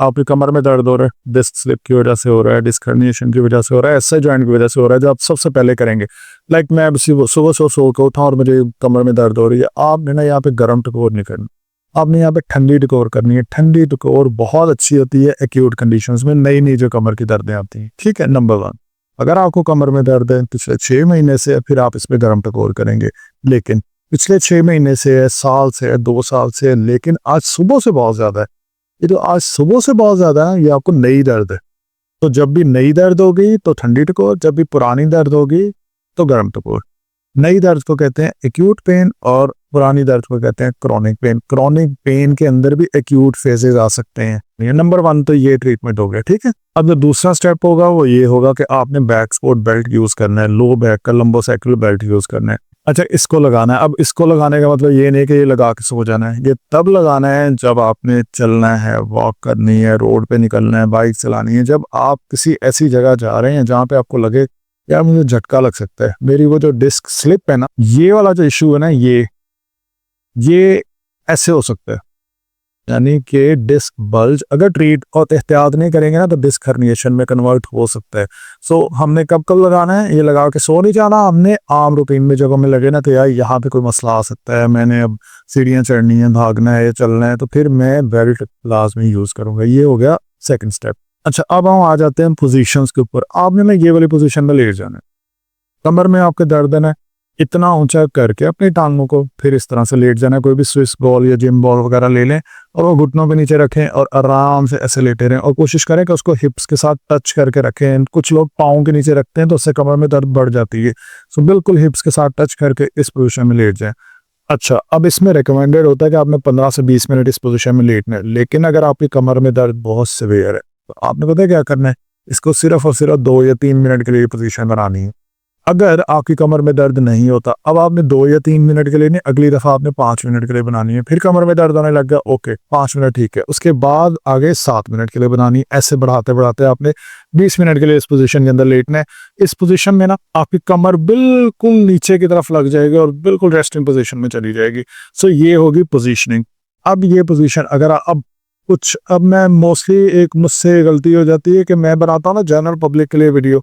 आपकी कमर में दर्द हो रहा है, डिस्क स्लिप की वजह से हो रहा है, डिस्क हर्निएशन की वजह से हो रहा है, एसआई जॉइंट की वजह से हो रहा है, जो आप सबसे पहले करेंगे। लाइक मैं अब सुबह सो के उठा और मुझे कमर में दर्द हो रही है, आपने ना यहाँ पे गर्म टकोर नहीं करनी, आपने यहाँ पे ठंडी टकोर करनी है। ठंडी टकोर बहुत अच्छी होती है एक्यूट कंडीशंस में, नई नई जो कमर की दर्दें आती हैं, ठीक है। नंबर 1, अगर आपको कमर में दर्द है पिछले 6 महीने से, फिर आप इस पे गर्म टकोर करेंगे। लेकिन पिछले 6 महीने से है, साल से है, 2 साल से है, लेकिन आज सुबह से बहुत ज्यादा है, ये तो आज सुबह से बहुत ज्यादा है, ये आपको नई दर्द है। तो जब भी नई दर्द होगी तो ठंडी टकोर, जब भी पुरानी दर्द होगी तो गर्म टकोर। नई दर्द को कहते हैं एक्यूट पेन और पुरानी दर्द को कहते हैं क्रॉनिक पेन। क्रॉनिक पेन के अंदर भी एक्यूट फेजेस आ सकते हैं। ये नंबर 1 तो ये ट्रीटमेंट हो गया, ठीक है। अब जो दूसरा स्टेप होगा वो ये होगा कि आपने बैक सपोर्ट बेल्ट यूज करना है, लो बैक का लंबोसेक्युलर बेल्ट यूज करना है। अच्छा, इसको लगाना है। अब इसको लगाने का मतलब ये नहीं कि ये लगा के सो जाना है, ये तब लगाना है जब आपने चलना है, वॉक करनी है, रोड पे निकलना है, बाइक चलानी है, जब आप किसी ऐसी जगह जा रहे हैं जहाँ पे आपको लगे यार मुझे झटका लग सकता है, मेरी वो जो डिस्क स्लिप है ना, ये वाला जो इशू है ना, ये ऐसे हो सकता है, यानी कि डिस्क बल्ज अगर ट्रीट और एहतियात नहीं करेंगे ना तो डिस्क हर्निएशन में कन्वर्ट हो सकता है। सो हमने कब कब लगाना है, ये लगा के सो नहीं जाना, हमने आम रूटीन में जब हमें लगे ना तो यार यहाँ पे कोई मसला आ सकता है, मैंने अब सीढ़ियाँ चढ़नी है, भागना है, चलना है, तो फिर मैं बेल्ट लाजमी यूज करूंगा। ये हो गया सेकंड स्टेप। अच्छा, अब हम आ जाते हैं पोजीशंस के ऊपर। आपने ना ये वाली पोजीशन में लेट जाना है, कमर में आपके दर्द है ना, इतना ऊंचा करके अपनी टांगों को फिर इस तरह से लेट जाना है। कोई भी स्विस बॉल या जिम बॉल वगैरह ले लें और वो घुटनों पे नीचे रखें और आराम से ऐसे लेटे रहें, और कोशिश करें कि उसको हिप्स के साथ टच करके रखें। कुछ लोग पाँव के नीचे रखते हैं तो उससे कमर में दर्द बढ़ जाती है, सो बिल्कुल हिप्स के साथ टच करके इस पोजीशन में लेट जाएं। अच्छा, अब इसमें रिकमेंडेड होता है कि आपने 15 से 20 मिनट इस पोजीशन में लेटना है, लेकिन अगर आपकी कमर में दर्द बहुत सीवियर है तो आपने पता है क्या करना है, इसको सिर्फ और सिर्फ 2 या 3 मिनट के लिए पोजीशन बनानी है। अगर आपकी कमर में दर्द नहीं होता, अब आपने 2 या 3 मिनट के लिए नहीं, अगली दफा आपने 5 मिनट के लिए बनानी है। फिर कमर में दर्द होने लग गया, ओके 5 मिनट ठीक है, उसके बाद आगे 7 मिनट के लिए बनानी है। ऐसे बढ़ाते बढ़ाते आपने 20 मिनट के लिए इस पोजीशन के अंदर लेटना है। इस पोजीशन में ना आपकी कमर बिल्कुल नीचे की तरफ लग जाएगी और बिल्कुल रेस्टिंग पोजीशन में चली जाएगी। सो ये होगी पोजीशनिंग। अब ये पोजीशन अगर अब मैं मोस्टली एक मुझसे गलती हो जाती है कि मैं बनाता हूँ ना जनरल पब्लिक के लिए वीडियो,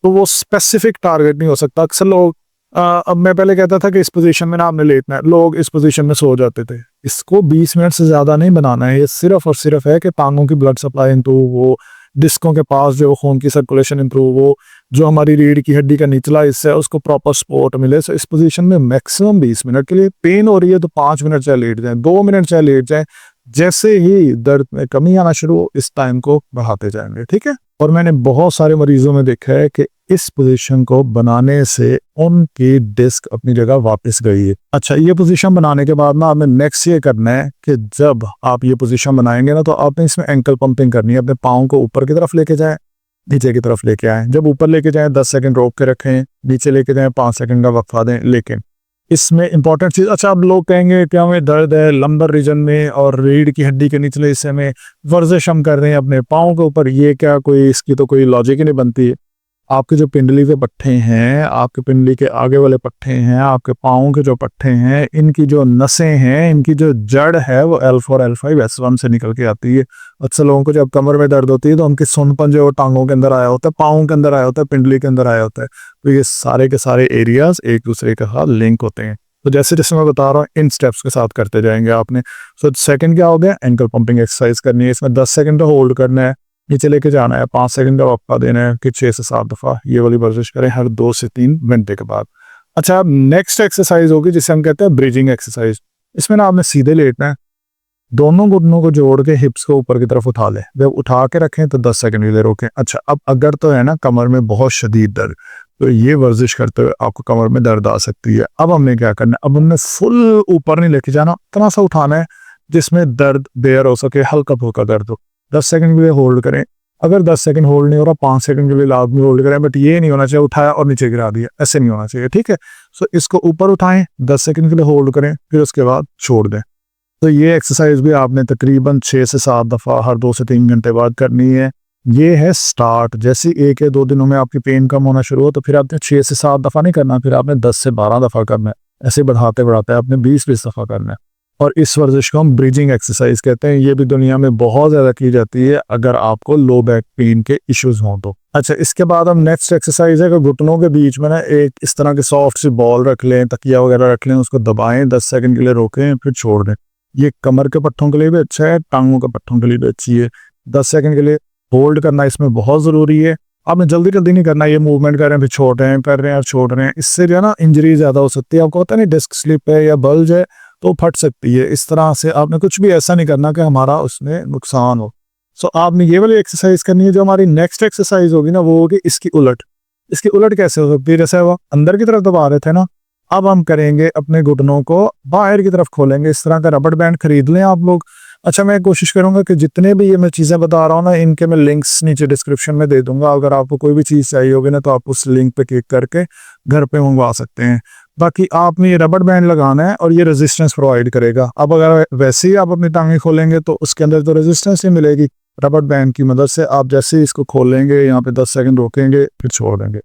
तो वो स्पेसिफिक टारगेट नहीं हो सकता। अक्सर लोग अब मैं पहले कहता था कि इस पोजीशन में ना आपने लेटना है, लोग इस पोजीशन में सो जाते थे। इसको 20 मिनट से ज्यादा नहीं बनाना है, ये सिर्फ और सिर्फ है कि टांगों की ब्लड सप्लाई इंप्रूव हो, डिस्कों के पास जो खून की सर्कुलेशन इंप्रूव हो, जो हमारी रीढ़ की हड्डी का निचला हिस्सा है उसको प्रॉपर सपोर्ट मिले। सो इस पोजीशन में मैक्सिमम 20 मिनट के लिए। पेन हो रही है तो 5 मिनट चाहे लेट जाए, 2 मिनट चाहे लेट जाए, जैसे ही दर्द में कमी आना शुरू हो इस टाइम को बढ़ाते जाएंगे, ठीक है। और मैंने बहुत सारे मरीजों में देखा है कि इस पोजीशन को बनाने से उनकी डिस्क अपनी जगह वापस गई है। अच्छा, ये पोजीशन बनाने के बाद ना आपने नेक्स्ट ये करना है कि जब आप ये पोजीशन बनाएंगे ना तो आपने इसमें एंकल पंपिंग करनी है। अपने पाँव को ऊपर की तरफ लेके जाएं, नीचे की तरफ लेके आए। जब ऊपर लेके जाएं 10 सेकंड रोक के रखें, नीचे लेके जाएं 5 सेकंड का वक्फा दें। लेकिन इसमें इंपॉर्टेंट चीज, अच्छा अब लोग कहेंगे कि हमें दर्द है लंबर रीजन में और रीढ़ की हड्डी के निचले हिस्से में, वर्जिश हम कर रहे हैं अपने पाँव के ऊपर, ये क्या कोई इसकी तो कोई लॉजिक ही नहीं बनती है। आपके जो पिंडली के पट्टे हैं, आपके पिंडली के आगे वाले पट्टे हैं, आपके पाँव के जो पट्टे हैं, इनकी जो नसें हैं, इनकी जो जड़ है वो L4 L5 S1 से निकल के आती है। अक्सर लोगों को जब कमर में दर्द होती है तो उनकी सुनपन जो टांगों के अंदर आया होता है, पाँव के अंदर आया होता है, पिंडली के अंदर आया होता है। तो ये सारे के सारे एरियाज एक दूसरे के साथ लिंक होते हैं। तो जैसे जैसे मैं बता रहा हूँ इन स्टेप्स के साथ करते जाएंगे आपने। सो सेकंड क्या हो गया, एंकल पंपिंग एक्सरसाइज करनी है। इसमें 10 सेकंड का होल्ड करना है, नीचे लेके जाना है, 5 सेकंड का वक्फा देना है, कि 6 से 7 दफा ये वाली वर्जिश करें हर 2 से 3 घंटे के बाद। अच्छा, अब नेक्स्ट एक्सरसाइज होगी जिसे हम कहते हैं ब्रिजिंग एक्सरसाइज। इसमें ना आपने सीधे लेटना है, दोनों घुटनों को जोड़ के हिप्स को ऊपर की तरफ उठा ले। जब उठा के रखें तो 10 सेकंड के लिए रोकें। अच्छा, अब अगर तो है ना कमर में बहुत शदीद दर्द, तो ये वर्जिश करते हुए आपको कमर में दर्द आ सकती है। अब हमने क्या करना है, अब हमने फुल ऊपर नहीं लेके जाना, इतना सा उठाना है जिसमें दर्द बेयर हो सके, हल्का फुल्का दर्द हो। 10 सेकंड के लिए होल्ड करें। अगर 10 सेकंड होल्ड नहीं हो रहा, 5 सेकंड के लिए लाजमी होल्ड करें, बट ये नहीं होना चाहिए उठाया और नीचे गिरा दिया, ऐसे नहीं होना चाहिए, ठीक है। सो इसको ऊपर उठाएं, 10 सेकंड के लिए होल्ड करें, फिर उसके बाद छोड़ दें। तो ये एक्सरसाइज भी आपने तकरीबन 6 से 7 दफा हर 2 से 3 घंटे बाद करनी है। ये है स्टार्ट। जैसे 1 या 2 दिनों में आपकी पेन कम होना शुरू हो तो फिर आपने 6 से 7 दफा नहीं करना, फिर आपने 10 से 12 दफा करना है। ऐसे बढ़ाते बढ़ाते आपने 20-20 दफा करना है। और इस वर्जिश को हम ब्रीजिंग एक्सरसाइज कहते हैं। ये भी दुनिया में बहुत ज़्यादा की जाती है अगर आपको लो बैक पेन के इश्यूज हों तो। अच्छा, इसके बाद हम नेक्स्ट एक्सरसाइज है कि घुटनों के बीच में ना एक इस तरह के सॉफ्ट सी बॉल रख लें, तकिया वगैरह रख लें, उसको दबाएं, 10 सेकंड के लिए रोकें, फिर छोड़ दें। ये कमर के पट्टों के लिए भी अच्छा है, टांगों के पट्टों के लिए भी अच्छी है। 10 सेकंड के लिए होल्ड करना इसमें बहुत ज़रूरी है। आपने जल्दी जल्दी नहीं करना, ये मूवमेंट कर रहे हैं फिर छोड़ रहे हैं, कर रहे हैं और छोड़ रहे हैं, इससे जो है ना इंजरी ज़्यादा हो सकती है। आपको पता नहीं डिस्क स्लिप है या बल्ज है तो फट सकती है। इस तरह से आपने कुछ भी ऐसा नहीं करना कि हमारा उसमें नुकसान हो। सो आपने ये वाली एक्सरसाइज करनी है। जो हमारी नेक्स्ट एक्सरसाइज होगी ना वो होगी इसकी उलट। इसकी उलट कैसे हो सकती है? जैसे वो अंदर की तरफ दबा रहे थे ना, अब हम करेंगे अपने घुटनों को बाहर की तरफ खोलेंगे। इस तरह का रबड़ बैंड खरीद लें आप लोग। अच्छा, मैं कोशिश करूंगा कि जितने भी ये मैं चीज़ें बता रहा हूँ ना, इनके मैं लिंक्स नीचे डिस्क्रिप्शन में दे दूंगा। अगर आपको कोई भी चीज़ चाहिए होगी ना तो आप उस लिंक पे क्लिक करके घर पे मंगवा सकते हैं। बाकी आपने ये रबड़ बैंड लगाना है और ये रेजिस्टेंस प्रोवाइड करेगा। अब अगर वैसे ही आप अपनी टांगें खोलेंगे तो उसके अंदर तो रेजिस्टेंस ही मिलेगी। रबड़ बैंड की मदद से आप जैसे ही इसको खोलेंगे, यहाँ पे 10 सेकंड रोकेंगे, फिर छोड़ देंगे,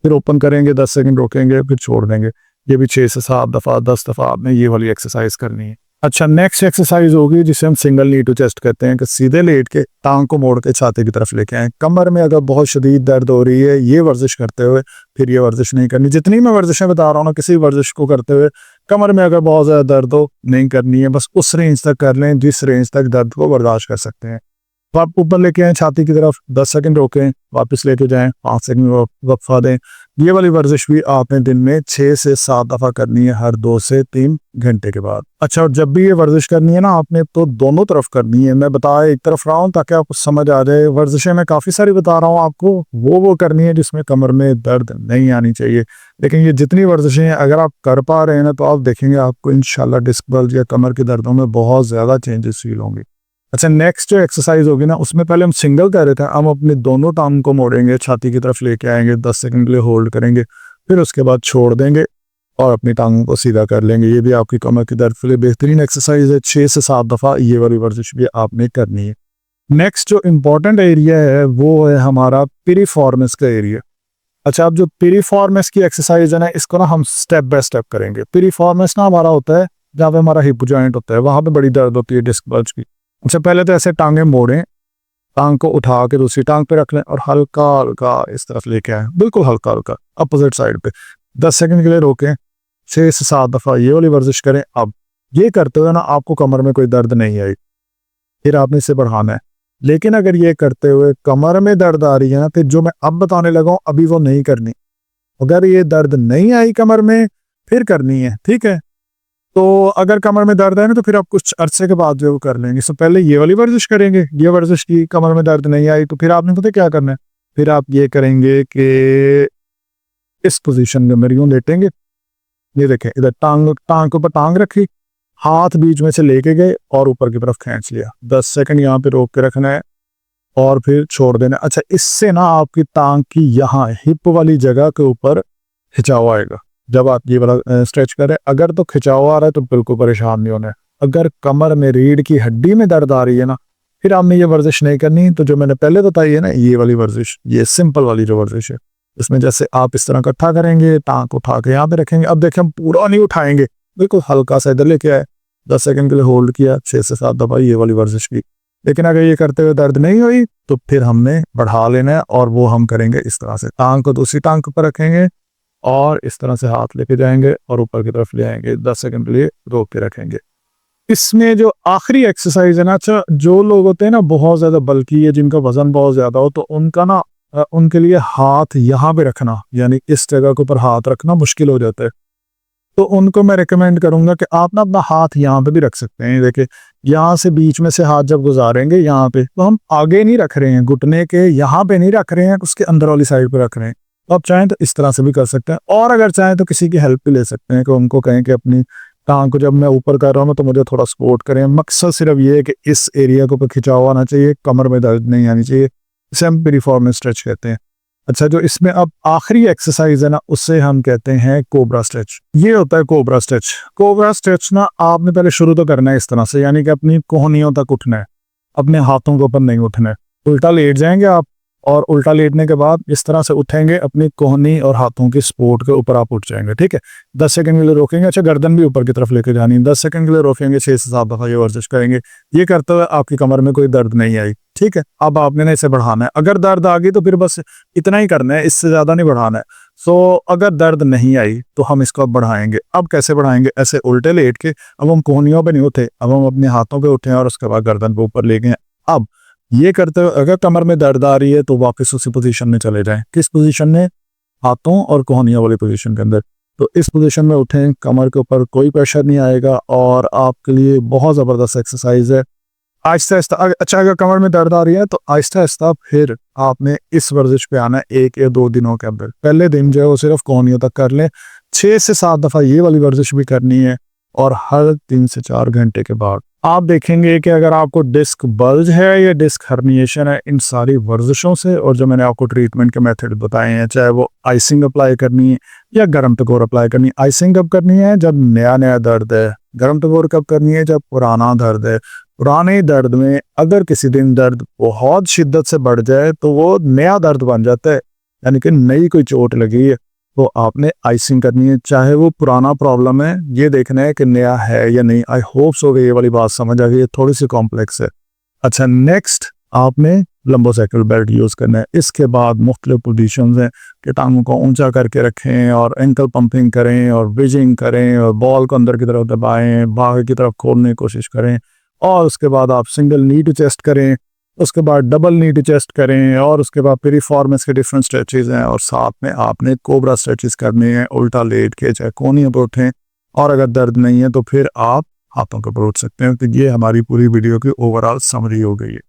फिर ओपन करेंगे, 10 सेकंड रोकेंगे, फिर छोड़ देंगे। ये भी 6 से 7 दफ़ा 10 दफ़ा आपने ये वाली एक्सरसाइज करनी है। अच्छा, नेक्स्ट एक्सरसाइज होगी जिसे हम सिंगल नी टू चेस्ट कहते हैं कि सीधे लेट के टांग को मोड़ के छाती की तरफ लेके आए। कमर में अगर बहुत शदीद दर्द हो रही है ये वर्जिश करते हुए, फिर ये वर्जिश नहीं करनी। जितनी मैं वर्जिशें बता रहा हूँ ना, किसी वर्जिश को करते हुए कमर में अगर बहुत ज़्यादा दर्द हो नहीं करनी है। बस उस रेंज तक कर लें जिस रेंज तक दर्द को बर्दाश्त कर सकते हैं। तो आप ऊपर लेके आए छाती की तरफ, 10 सेकंड रोकें, वापस लेके जाएं, 5 सेकंड वक्फा दें। ये वाली वर्जिश भी आपने दिन में 6 से 7 दफ़ा करनी है, हर 2 से 3 घंटे के बाद। अच्छा, और जब भी ये वर्जिश करनी है ना आपने तो दोनों तरफ करनी है। मैं बताया एक तरफ रहा हूँ ताकि आपको समझ आ जाए। वर्जिशें मैं काफ़ी सारी बता रहा हूँ आपको, वो करनी है जिसमें कमर में दर्द नहीं आनी चाहिए। लेकिन ये जितनी वर्जिशें हैं अगर आप कर पा रहे हैं ना तो आप देखेंगे आपको इंशाल्लाह डिस्क बल्ज या कमर के दर्दों में बहुत ज़्यादा चेंजेस फील होंगे। अच्छा, नेक्स्ट जो एक्सरसाइज होगी ना उसमें पहले हम सिंगल कर रहे थे, हम अपने दोनों टांग को मोड़ेंगे, छाती की तरफ लेके आएंगे, 10 सेकंड के लिए होल्ड करेंगे, फिर उसके बाद छोड़ देंगे और अपनी टांगों को सीधा कर लेंगे। ये भी आपकी कमर के दर्द के लिए बेहतरीन एक्सरसाइज है। 6 से 7 दफ़ा ये वाली वर्जिश भी आपने करनी है। नेक्स्ट जो इम्पोर्टेंट एरिया है वो है हमारा पिरिफॉर्मिस का एरिया। अच्छा, अब जो पिरिफॉर्मिस की एक्सरसाइज है ना इसको ना हम स्टेप बाय स्टेप करेंगे। पिरिफॉर्मिस ना हमारा होता है जहाँ पे हमारा हिप जॉइंट होता है, वहां पे बड़ी दर्द होती है डिस्क बल्ज की। अच्छा, पहले तो ऐसे टांगे मोड़ें, टांग को उठा के दूसरी टांग पे रख लें और हल्का हल्का इस तरफ लेके आए, बिल्कुल हल्का हल्का अपोजिट साइड पे। 10 सेकंड के लिए रोकें, 6 से 7 दफ़ा ये वाली वर्जिश करें। अब ये करते हुए ना आपको कमर में कोई दर्द नहीं आई, फिर आपने इसे बढ़ाना है। लेकिन अगर ये करते हुए कमर में दर्द आ रही है ना तो जो मैं अब बताने लगा हूँ अभी वो नहीं करनी। अगर ये दर्द नहीं आई कमर में फिर करनी है, ठीक है। तो अगर कमर में दर्द है ना तो फिर आप कुछ अरसे के बाद जो कर लेंगे। तो पहले ये वाली वर्जिश करेंगे, ये वर्जिश की, कमर में दर्द नहीं आई तो फिर आपने पता क्या करना है, फिर आप ये करेंगे कि इस पोजीशन में मेरी यूं लेटेंगे। ये देखें, इधर टांग के ऊपर टांग रखी, हाथ बीच में से लेके गए और ऊपर की तरफ खींच लिया। 10 सेकंड यहाँ पे रोक के रखना है और फिर छोड़ देना। अच्छा, इससे ना आपकी टांग की यहाँ हिप वाली जगह के ऊपर खिंचाव आएगा जब आप ये वाला स्ट्रेच करें। अगर तो खिंचाव आ रहा है तो बिल्कुल परेशान नहीं होना है। अगर कमर में रीढ़ की हड्डी में दर्द आ रही है ना फिर आपने ये वर्जिश नहीं करनी। तो जो मैंने पहले बताई है ना ये वाली वर्जिश, ये सिंपल वाली जो वर्जिश है, इसमें जैसे आप इस तरह इकट्ठा करेंगे, टांग को उठा के यहाँ पे रखेंगे। अब देखें हम पूरा नहीं उठाएंगे, बिल्कुल हल्का सा इधर लेके आए, 10 सेकंड के लिए होल्ड किया, 6 से 7 दफा ये वाली वर्जिश की। लेकिन अगर ये करते हुए दर्द नहीं हुई तो फिर हमने बढ़ा लेना है और वो हम करेंगे इस तरह से। टांग को दूसरी टांग के ऊपर रखेंगे और इस तरह से हाथ लेके जाएंगे और ऊपर की तरफ ले आएंगे, 10 सेकंड के लिए रोक के रखेंगे। इसमें जो आखिरी एक्सरसाइज है ना, अच्छा जो लोग होते हैं ना बहुत ज्यादा बल्की है, जिनका वजन बहुत ज्यादा हो, तो उनका ना उनके लिए हाथ यहाँ पे रखना, यानी इस जगह के ऊपर हाथ रखना मुश्किल हो जाता है। तो उनको मैं रिकमेंड करूंगा कि आप ना अपना हाथ यहाँ पे भी रख सकते हैं। देखिए, यहाँ से बीच में से हाथ जब गुजारेंगे यहाँ पे, तो हम आगे नहीं रख रहे हैं, घुटने के यहाँ पे नहीं रख रहे हैं, उसके अंदर वाली साइड पे रख रहे हैं। तो आप चाहें तो इस तरह से भी कर सकते हैं, और अगर चाहें तो किसी की हेल्प भी ले सकते हैं कि उनको कहें कि अपनी टांग को जब मैं ऊपर कर रहा हूँ तो मुझे थोड़ा सपोर्ट करें। मकसद सिर्फ ये है कि इस एरिया के ऊपर खिंचाव आना चाहिए, कमर में दर्द नहीं आनी चाहिए। इसे हम पिरिफॉर्मिस स्ट्रेच कहते हैं। अच्छा, जो इसमें अब आखिरी एक्सरसाइज है ना उससे हम कहते हैं कोबरा स्ट्रेच। ये होता है कोबरा स्ट्रेच। कोबरा स्ट्रेच ना आपने पहले शुरू तो करना है इस तरह से, यानी कि अपनी कोहनियों तक उठना है, अपने हाथों के ऊपर नहीं उठना है। उल्टा लेट जाएंगे आप और उल्टा लेटने के बाद इस तरह से उठेंगे, अपनी कोहनी और हाथों की सपोर्ट के ऊपर आप उठ जाएंगे। ठीक है, 10 सेकंड के लिए रोकेंगे। अच्छा, गर्दन भी ऊपर की तरफ लेके जानी है। 10 सेकंड के लिए रोकेंगे, 6 से 7 दफा ये वर्जिश करेंगे। ये करते हुए आपकी कमर में कोई दर्द नहीं आई। ठीक है, अब आपने ना इसे बढ़ाना है। अगर दर्द आ गई तो फिर बस इतना ही करना है, इससे ज्यादा नहीं बढ़ाना है। अगर दर्द नहीं आई तो हम इसको अब बढ़ाएंगे। अब कैसे बढ़ाएंगे? ऐसे उल्टे लेट के, अब हम कोहनियों पे नहीं उठे, अब हम अपने हाथों पे उठे और उसके बाद गर्दन पे ऊपर ले गए। अब ये करते हुए अगर कमर में दर्द आ रही है तो वापस उसी पोजीशन में चले जाएं। किस पोजीशन में? हाथों और कोहनियों वाली पोजीशन के अंदर। तो इस पोजीशन में उठें, कमर के ऊपर कोई प्रेशर नहीं आएगा और आपके लिए बहुत ज़बरदस्त एक्सरसाइज है। आहिस्ता आहिस्ता अच्छा, अगर कमर में दर्द आ रही है तो आहिस्ता आहिस्ता फिर आपने इस वर्जिश पे आना है 1 या 2 दिनों के अंदर। पहले दिन जो है वो सिर्फ कोहनियों तक कर लें। 6 से 7 दफ़ा ये वाली वर्जिश भी करनी है और हर 3 से 4 घंटे के बाद आप देखेंगे कि अगर आपको डिस्क बल्ज है या डिस्क हर्निएशन है, इन सारी वर्जिशों से और जो मैंने आपको ट्रीटमेंट के मेथड बताए हैं, चाहे वो आइसिंग अप्लाई करनी है या गर्म टकोर अप्लाई करनी है। आइसिंग कब करनी है? जब नया नया दर्द है। गर्म टकोर कब करनी है? जब पुराना दर्द है। पुराने दर्द में अगर किसी दिन दर्द बहुत शिद्दत से बढ़ जाए तो वो नया दर्द बन जाता है, यानी कि नई कोई चोट लगी है, तो आपने आइसिंग करनी है। चाहे वो पुराना प्रॉब्लम है, ये देखना है कि नया है या नहीं। आई होप सो कि ये वाली बात समझ आ गई है, थोड़ी सी कॉम्प्लेक्स है। अच्छा, नेक्स्ट आपने लंबोसैक्रल बेल्ट यूज़ करना है। इसके बाद मुख्तलिफ पोजीशंस हैं कि टांगों को ऊंचा करके रखें और एंकल पंपिंग करें और ब्रिजिंग करें और बॉल को अंदर की तरफ दबाएं, बाहर की तरफ खोलने की कोशिश करें। और उसके बाद आप सिंगल नी टू चेस्ट करें, उसके बाद डबल नी टू चेस्ट करें और उसके बाद पिरिफॉर्मिस के डिफरेंट स्ट्रेचेस हैं और साथ में आपने कोबरा स्ट्रेचेस करने हैं, उल्टा लेट के, चाहे कोहनियों पर उठें। और अगर दर्द नहीं है तो फिर आप हाथों के ऊपर उठ सकते हैं। तो ये हमारी पूरी वीडियो की ओवरऑल समरी हो गई है।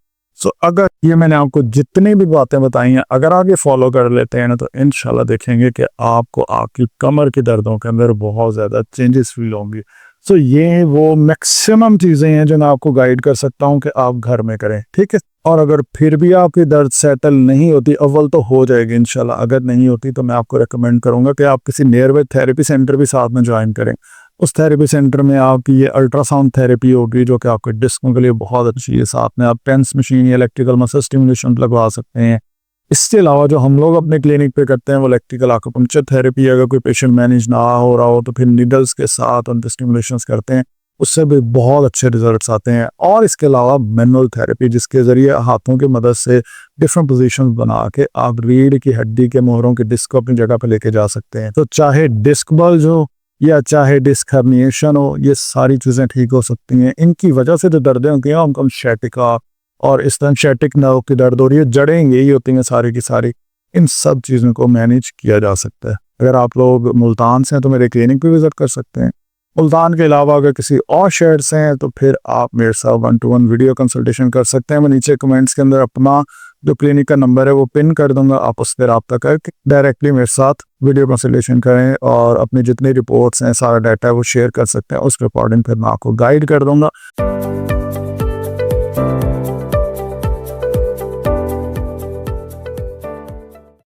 अगर ये मैंने आपको जितनी भी बातें बताई हैं, अगर आप ये फॉलो कर लेते हैं ना, तो इंशाल्लाह देखेंगे कि आपको आपकी कमर के दर्दों के अंदर बहुत ज़्यादा चेंजेस फील होंगे। ये वो मैक्सिमम चीज़ें हैं जो मैं आपको गाइड कर सकता हूँ कि आप घर में करें। ठीक है, और अगर फिर भी आपकी दर्द सेटल नहीं होती, अव्वल तो हो जाएगी इंशाल्लाह, अगर नहीं होती तो मैं आपको रेकमेंड करूँगा कि आप किसी नियरबाई थेरेपी सेंटर भी साथ में ज्वाइन करें। उस थेरेपी सेंटर में आपकी ये अल्ट्रासाउंड थेरेपी होगी जो कि आपके डिस्कों के लिए बहुत अच्छी है। साथ में आप टेंस मशीन या इलेक्ट्रिकल मसल स्टिमुलेशन लगवा सकते हैं। इसके अलावा जो हम लोग अपने क्लिनिक पे करते हैं वो इलेक्ट्रिकल आकुपंक्चर थेरेपी। अगर कोई पेशेंट मैनेज ना हो रहा हो तो फिर नीडल्स के साथ उनके स्टिमुलेशंस करते हैं, उससे भी बहुत अच्छे रिजल्ट्स आते हैं। और इसके अलावा मैनुअल थेरेपी, जिसके ज़रिए हाथों की मदद से डिफरेंट पोजीशंस बना के आप रीढ़ की हड्डी के मोहरों की डिस्क को अपनी जगह पे लेके जा सकते हैं। तो चाहे डिस्क बल्ज हो या चाहे डिस्क हर्निएशन हो, ये सारी चीज़ें ठीक हो सकती हैं। इनकी वजह से जो दर्दें होती हैं उनको शैटिका और इस तरह शैटिक नर्व की दर्द हो रही है, जड़ें यही होती हैं सारी की सारी। इन सब चीज़ों को मैनेज किया जा सकता है। अगर आप लोग मुल्तान से हैं तो मेरे क्लिनिक पे विजिट कर सकते हैं। मुल्तान के अलावा अगर किसी और शहर से हैं तो फिर आप मेरे साथ 1-to-1 वीडियो कंसल्टेशन कर सकते हैं। मैं नीचे कमेंट्स के अंदर अपना जो क्लिनिक का नंबर है वो पिन कर दूंगा, आप उस पर रब्ता करके डायरेक्टली मेरे साथ वीडियो कंसल्टेशन करें और अपनी जितनी रिपोर्ट्स हैं, सारा डाटा है वो शेयर कर सकते हैं। उस रिकॉर्डिंग फिर मैं आपको गाइड कर दूंगा।